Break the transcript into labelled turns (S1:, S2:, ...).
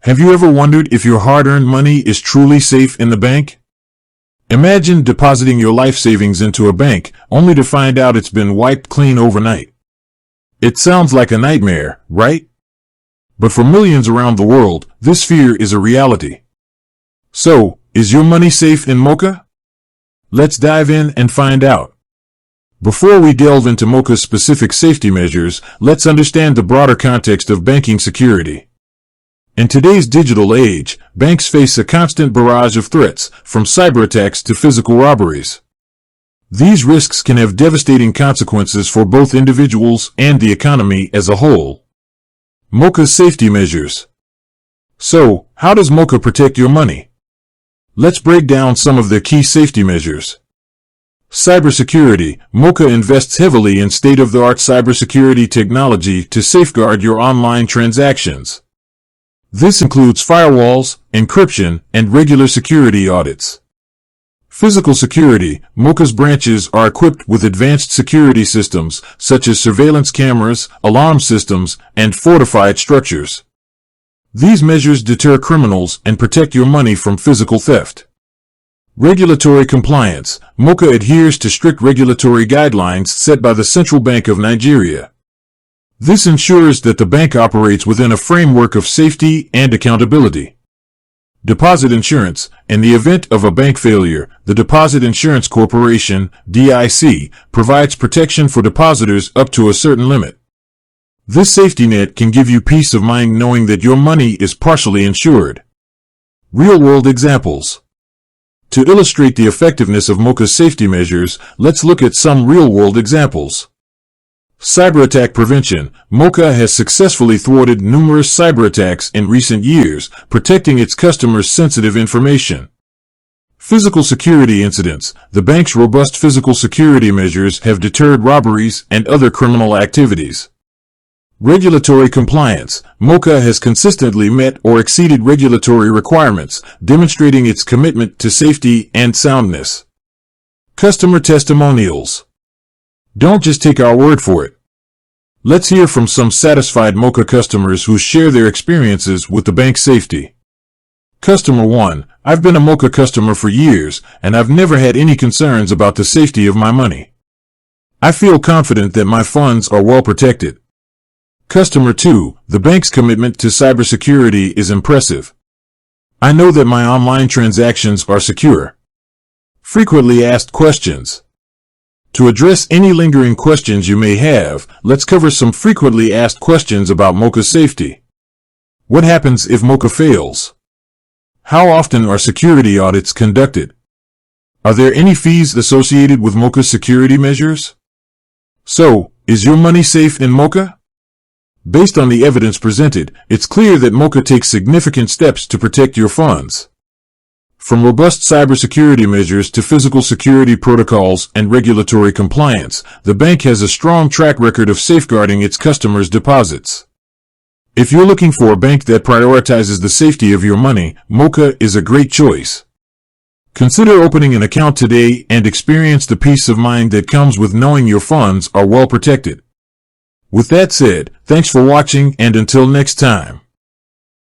S1: Have you ever wondered if your hard-earned money is truly safe in the bank? Imagine depositing your life savings into a bank, only to find out it's been wiped clean overnight. It sounds like a nightmare, right? But for millions around the world, this fear is a reality. So, is your money safe in Moka? Let's dive in and find out. Before we delve into Moka's specific safety measures, let's understand the broader context of banking security. In today's digital age, banks face a constant barrage of threats, from cyber attacks to physical robberies. These risks can have devastating consequences for both individuals and the economy as a whole. Moka's safety measures. So, how does Moka protect your money? Let's break down some of the key safety measures. Cybersecurity. Moka invests heavily in state-of-the-art cybersecurity technology to safeguard your online transactions. This includes firewalls, encryption, and regular security audits. Physical security. Moka's branches are equipped with advanced security systems, such as surveillance cameras, alarm systems, and fortified structures. These measures deter criminals and protect your money from physical theft. Regulatory compliance. Moka adheres to strict regulatory guidelines set by the Central Bank of Nigeria. This ensures that the bank operates within a framework of safety and accountability. Deposit insurance. In the event of a bank failure, the Deposit Insurance Corporation, DIC, provides protection for depositors up to a certain limit. This safety net can give you peace of mind knowing that your money is partially insured. Real-world examples. To illustrate the effectiveness of Moka's safety measures, let's look at some real-world examples. Cyber attack prevention. Moka has successfully thwarted numerous cyber attacks in recent years, protecting its customers' sensitive information. Physical security incidents. The bank's robust physical security measures have deterred robberies and other criminal activities. Regulatory compliance. Moka has consistently met or exceeded regulatory requirements, demonstrating its commitment to safety and soundness. Customer testimonials. Don't just take our word for it. Let's hear from some satisfied Moka customers who share their experiences with the bank's safety. Customer 1. I've been a Moka customer for years, and I've never had any concerns about the safety of my money. I feel confident that my funds are well protected. Customer 2. The bank's commitment to cybersecurity is impressive. I know that my online transactions are secure. Frequently asked questions. To address any lingering questions you may have, let's cover some frequently asked questions about Moka's safety. What happens if Moka fails? How often are security audits conducted? Are there any fees associated with Moka's security measures? So, is your money safe in Moka? Based on the evidence presented, it's clear that Moka takes significant steps to protect your funds. From robust cybersecurity measures to physical security protocols and regulatory compliance, the bank has a strong track record of safeguarding its customers' deposits. If you're looking for a bank that prioritizes the safety of your money, Moka is a great choice. Consider opening an account today and experience the peace of mind that comes with knowing your funds are well protected. With that said, thanks for watching, and until next time.